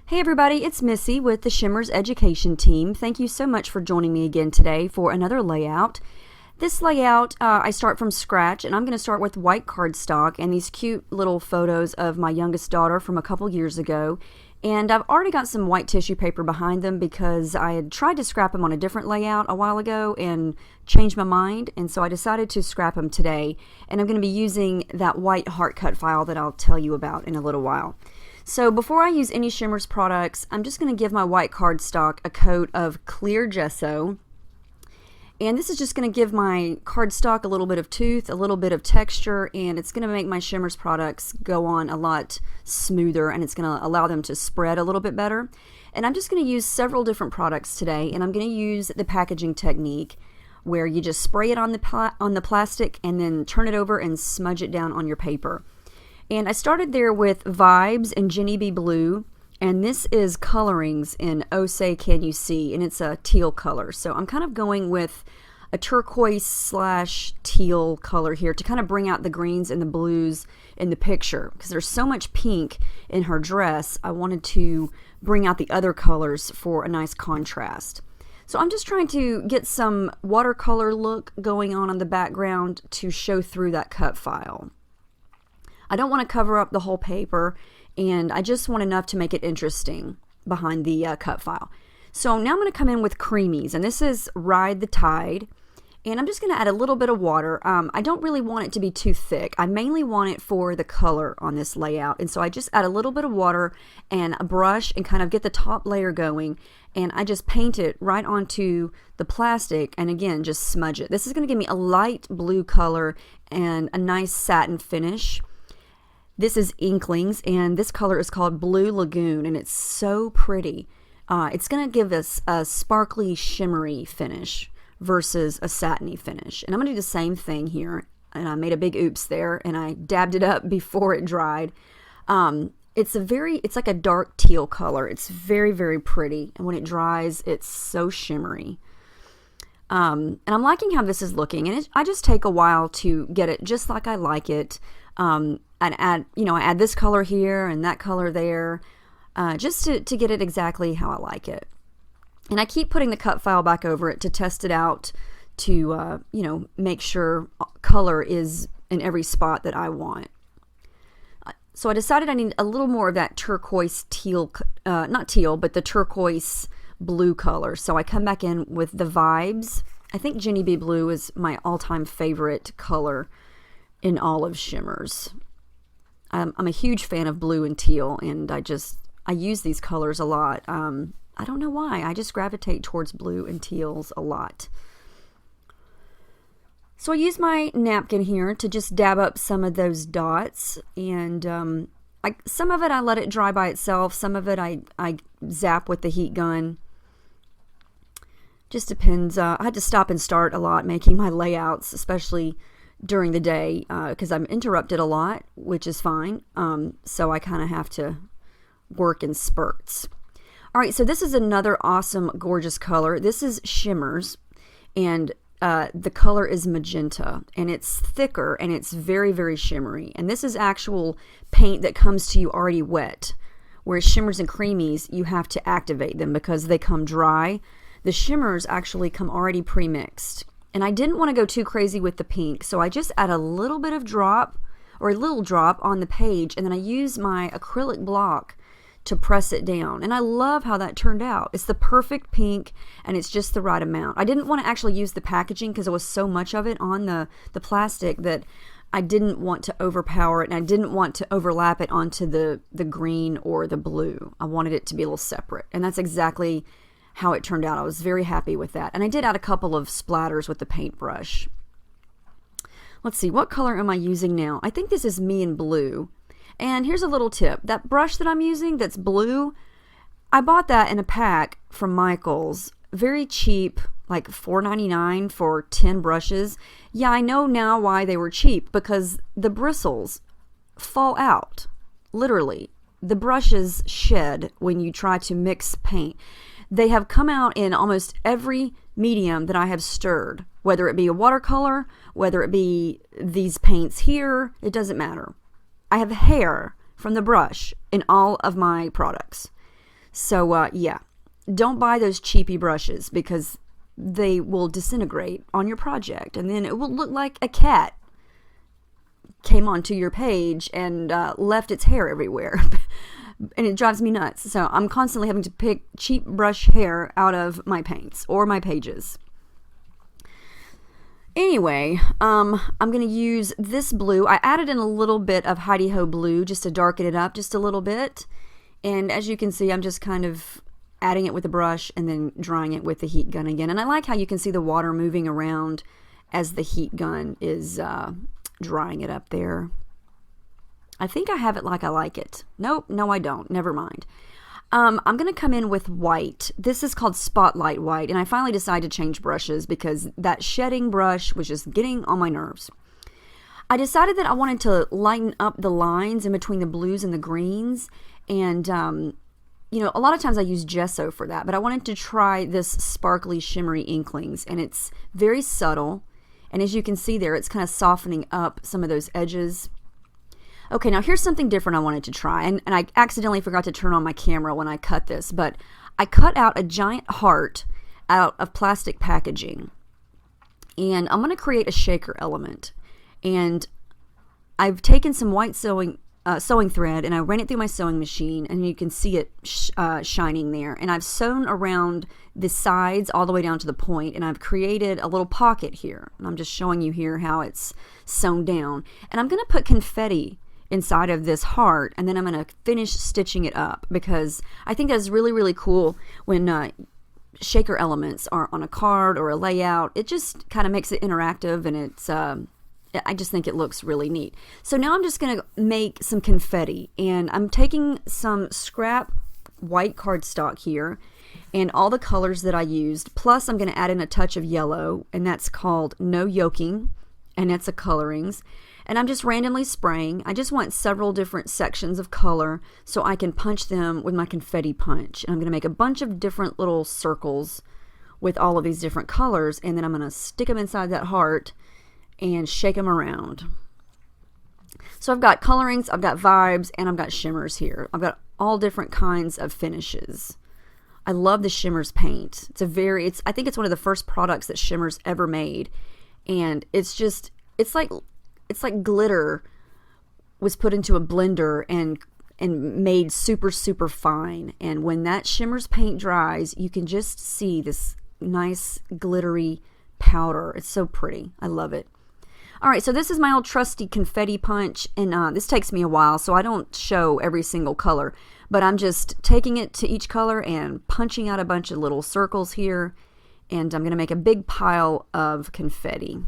Hey everybody, it's Missy with the Shimmerz education team. Thank you so much for joining me again today for another layout. This layout, I start from scratch, and I'm going to start with white cardstock and these cute little photos of my youngest daughter from a couple years ago. And I've already got some white tissue paper behind them because I had tried to scrap them on a different layout a while ago and changed my mind, and so I decided to scrap them today. And I'm going to be using that white heart cut file that I'll tell you about in a little while. So before I use any Shimmerz products, I'm just going to give my white cardstock a coat of clear gesso. And this is just going to give my cardstock a little bit of tooth, a little bit of texture, and it's going to make my Shimmerz products go on a lot smoother, and it's going to allow them to spread a little bit better. And I'm just going to use several different products today, and I'm going to use the packaging technique where you just spray it on the plastic and then turn it over and smudge it down on your paper. And I started there with Vibes and Jenny B Blue, and this is colorings in Oh Say Can You See, and it's a teal color. So I'm kind of going with a turquoise slash teal color here to kind of bring out the greens and the blues in the picture, because there's so much pink in her dress. I wanted to bring out the other colors for a nice contrast. So I'm just trying to get some watercolor look going on the background to show through that cut file. I don't want to cover up the whole paper, and I just want enough to make it interesting behind the cut file. So now I'm going to come in with creamies, and this is Ride the Tide, and I'm just going to add a little bit of water. I don't really want it to be too thick. I mainly want it for the color on this layout, and so I just add a little bit of water and a brush and kind of get the top layer going, and I just paint it right onto the plastic, and again, just smudge it. This is going to give me a light blue color and a nice satin finish. This is Inklings, and this color is called Blue Lagoon, and it's so pretty. It's going to give us a sparkly, shimmery finish versus a satiny finish. And I'm going to do the same thing here, and I made a big oops there, and I dabbed it up before it dried. It's like a dark teal color. It's very, very pretty, and when it dries, it's so shimmery. And I'm liking how this is looking, and I just take a while to get it just like I like it. I add this color here and that color there, just to get it exactly how I like it. And I keep putting the cut file back over it to test it out to, make sure color is in every spot that I want. So I decided I need a little more of that turquoise teal, not teal, but the turquoise blue color. So I come back in with the Vibes. I think Jenny B Blue is my all-time favorite color in all of Shimmerz. I'm a huge fan of blue and teal, and I use these colors a lot. I don't know why. I just gravitate towards blue and teals a lot. So I use my napkin here to just dab up some of those dots, and some of it I let it dry by itself. Some of it I zap with the heat gun. Just depends. I had to stop and start a lot making my layouts, especially during the day, because I'm interrupted a lot, which is fine. So I kind of have to work in spurts. All right, so this is another awesome, gorgeous color. This is Shimmerz, and the color is magenta, and it's thicker, and it's very, very shimmery. And this is actual paint that comes to you already wet, whereas Shimmerz and creamies, you have to activate them because they come dry. The Shimmerz actually come already pre-mixed. And I didn't want to go too crazy with the pink, so I just add a little bit of drop, or a little drop on the page, and then I use my acrylic block to press it down. And I love how that turned out. It's the perfect pink, and it's just the right amount. I didn't want to actually use the packaging because there was so much of it on the plastic that I didn't want to overpower it, and I didn't want to overlap it onto the green or the blue. I wanted it to be a little separate, and that's exactly how it turned out. I was very happy with that. And I did add a couple of splatters with the paintbrush. Let's see, what color am I using now? I think this is Me in Blue. And here's a little tip. That brush that I'm using that's blue, I bought that in a pack from Michael's. Very cheap, like $4.99 for 10 brushes. Yeah, I know now why they were cheap, because the bristles fall out. Literally. The brushes shed when you try to mix paint. They have come out in almost every medium that I have stirred, whether it be a watercolor, whether it be these paints here, it doesn't matter. I have hair from the brush in all of my products. So yeah, don't buy those cheapy brushes because they will disintegrate on your project, and then it will look like a cat came onto your page and left its hair everywhere. And it drives me nuts. So I'm constantly having to pick cheap brush hair out of my paints or my pages. Anyway, I'm going to use this blue. I added in a little bit of Heidi Ho blue just to darken it up just a little bit. And as you can see, I'm just kind of adding it with a brush and then drying it with the heat gun again. And I like how you can see the water moving around as the heat gun is drying it up there. I think I have it like I like it. Nope, no I don't. Never mind. I'm going to come in with white. This is called Spotlight White, and I finally decided to change brushes because that shedding brush was just getting on my nerves. I decided that I wanted to lighten up the lines in between the blues and the greens, and you know, a lot of times I use gesso for that, but I wanted to try this sparkly shimmery inklings, and it's very subtle, and as you can see there, it's kind of softening up some of those edges. Okay, now here's something different I wanted to try, and I accidentally forgot to turn on my camera when I cut this, but I cut out a giant heart out of plastic packaging, and I'm going to create a shaker element, and I've taken some white sewing thread and I ran it through my sewing machine, and you can see it shining there, and I've sewn around the sides all the way down to the point, and I've created a little pocket here, and I'm just showing you here how it's sewn down, and I'm going to put confetti inside of this heart, and then I'm going to finish stitching it up because I think that's really, really cool when shaker elements are on a card or a layout. It just kind of makes it interactive, and it's I just think it looks really neat. So now I'm just going to make some confetti, and I'm taking some scrap white cardstock here and all the colors that I used, plus I'm going to add in a touch of yellow, and that's called No Yoking, and it's a colorings. And I'm just randomly spraying. I just want several different sections of color so I can punch them with my confetti punch. And I'm going to make a bunch of different little circles with all of these different colors, and then I'm going to stick them inside that heart and shake them around. So I've got colorings, I've got vibes, and I've got shimmers here. I've got all different kinds of finishes. I love the Shimmerz paint. I think it's one of the first products that Shimmerz ever made, and it's like glitter was put into a blender and made super, super fine. And when that Shimmerz paint dries, you can just see this nice glittery powder. It's so pretty. I love it. All right, so this is my old trusty confetti punch, and this takes me a while, so I don't show every single color, but I'm just taking it to each color and punching out a bunch of little circles here, and I'm going to make a big pile of confetti.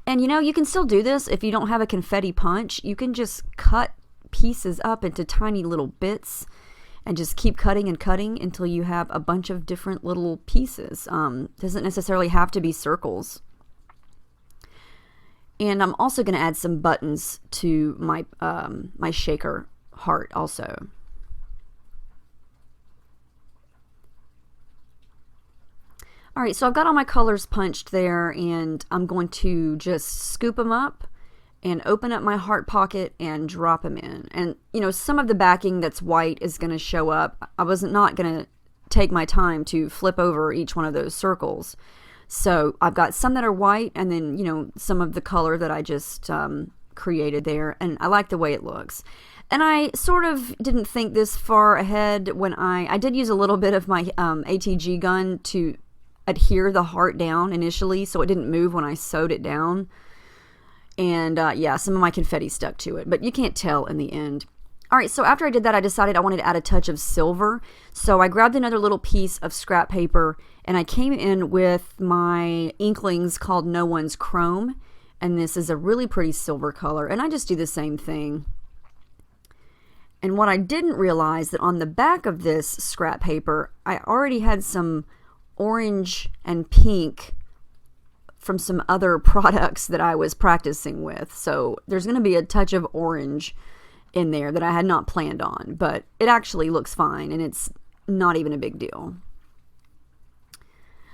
And you know, you can still do this if you don't have a confetti punch. You can just cut pieces up into tiny little bits and just keep cutting and cutting until you have a bunch of different little pieces. Doesn't necessarily have to be circles. And I'm also going to add some buttons to my my shaker heart also. All right, so I've got all my colors punched there, and I'm going to just scoop them up and open up my heart pocket and drop them in. And, you know, some of the backing that's white is going to show up. I was not going to take my time to flip over each one of those circles. So I've got some that are white, and then, you know, some of the color that I just created there, and I like the way it looks. And I sort of didn't think this far ahead when I did use a little bit of my ATG gun to adhere the heart down initially so it didn't move when I sewed it down, and yeah, some of my confetti stuck to it, but you can't tell in the end. Alright, so after I did that, I decided I wanted to add a touch of silver, so I grabbed another little piece of scrap paper and I came in with my inklings called No One's Chrome, and this is a really pretty silver color, and I just do the same thing. And what I didn't realize that on the back of this scrap paper I already had some orange and pink from some other products that I was practicing with. So there's going to be a touch of orange in there that I had not planned on, but it actually looks fine and it's not even a big deal.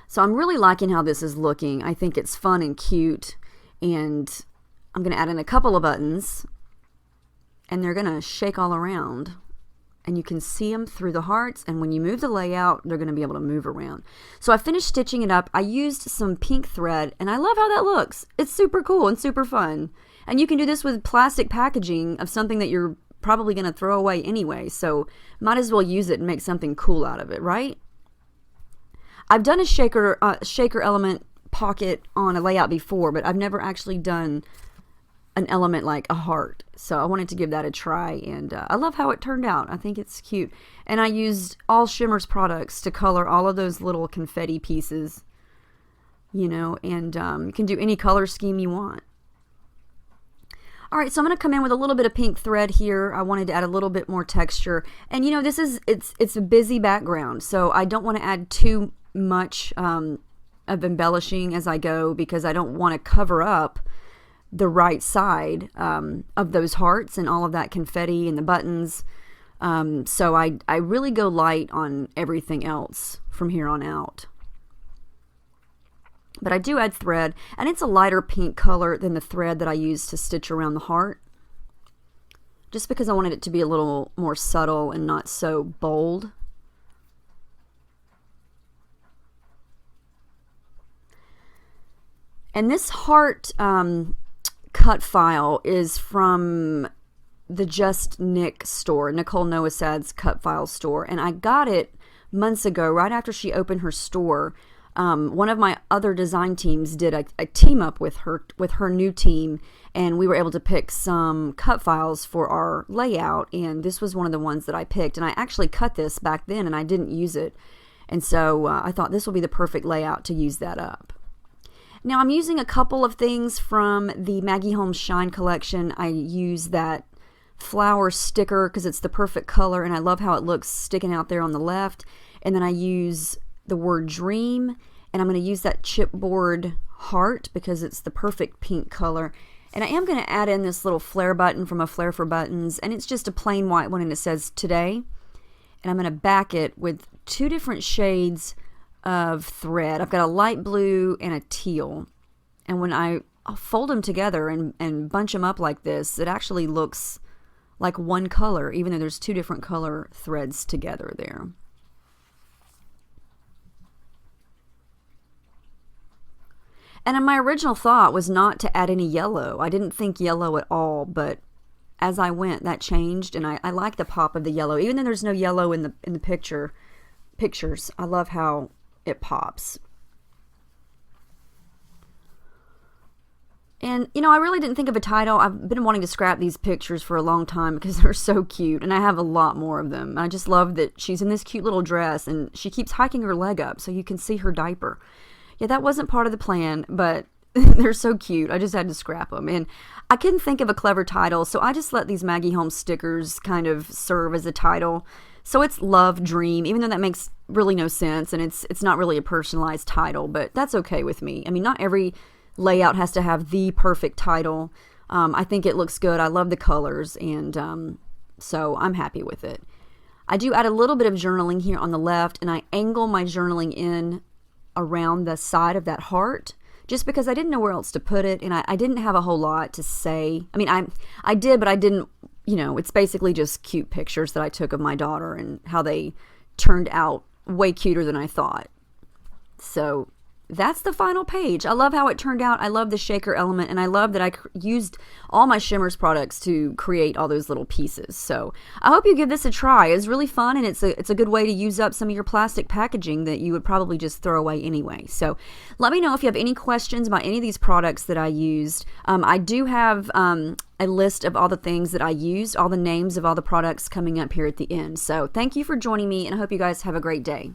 So I'm really liking how this is looking. I think it's fun and cute, and I'm going to add in a couple of buttons, and they're going to shake all around. And you can see them through the hearts, and when you move the layout, they're going to be able to move around. So I finished stitching it up. I used some pink thread, and I love how that looks. It's super cool and super fun. And you can do this with plastic packaging of something that you're probably going to throw away anyway, so might as well use it and make something cool out of it, right? I've done a shaker element pocket on a layout before, but I've never actually done an element like a heart, so I wanted to give that a try, and I love how it turned out. I think it's cute, and I used all Shimmerz products to color all of those little confetti pieces, you know, and you can do any color scheme you want. Alright, so I'm going to come in with a little bit of pink thread here. I wanted to add a little bit more texture, and you know, it's a busy background, so I don't want to add too much of embellishing as I go, because I don't want to cover up the right side of those hearts and all of that confetti and the buttons. So I really go light on everything else from here on out. But I do add thread, and it's a lighter pink color than the thread that I used to stitch around the heart, just because I wanted it to be a little more subtle and not so bold. And this heart cut file is from the Just Nick store, Nicole Noasad's cut file store, and I got it months ago, right after she opened her store. One of my other design teams did a team up with her new team, and we were able to pick some cut files for our layout, and this was one of the ones that I picked, and I actually cut this back then and I didn't use it, and so I thought this will be the perfect layout to use that up. Now I'm using a couple of things from the Maggie Holmes Shine collection. I use that flower sticker because it's the perfect color, and I love how it looks sticking out there on the left. And then I use the word dream, and I'm going to use that chipboard heart because it's the perfect pink color. And I am going to add in this little flare button from a Flare for Buttons, and it's just a plain white one, and it says today. And I'm going to back it with two different shades of thread. I've got a light blue and a teal, and when I'll fold them together and bunch them up like this, it actually looks like one color, even though there's two different color threads together there. And my original thought was not to add any yellow. I didn't think yellow at all, but as I went, that changed, and I like the pop of the yellow. Even though there's no yellow in the pictures, I love how it pops. And you know, I really didn't think of a title. I've been wanting to scrap these pictures for a long time because they're so cute, and I have a lot more of them. I just love that she's in this cute little dress and she keeps hiking her leg up so you can see her diaper. Yeah, that wasn't part of the plan, but they're so cute. I just had to scrap them, and I couldn't think of a clever title, so I just let these Maggie Holmes stickers kind of serve as a title. So it's Love Dream, even though that makes really no sense, and it's not really a personalized title, but that's okay with me. I mean, not every layout has to have the perfect title. I think it looks good. I love the colors, and so I'm happy with it. I do add a little bit of journaling here on the left, and I angle my journaling in around the side of that heart, just because I didn't know where else to put it, and I didn't have a whole lot to say. I mean, I did, but I didn't. You know, it's basically just cute pictures that I took of my daughter and how they turned out way cuter than I thought. So that's the final page. I love how it turned out. I love the shaker element, and I love that I used all my Shimmerz products to create all those little pieces. So I hope you give this a try. It's really fun, and it's a good way to use up some of your plastic packaging that you would probably just throw away anyway. So let me know if you have any questions about any of these products that I used. I do have a list of all the things that I used, all the names of all the products coming up here at the end. So thank you for joining me, and I hope you guys have a great day.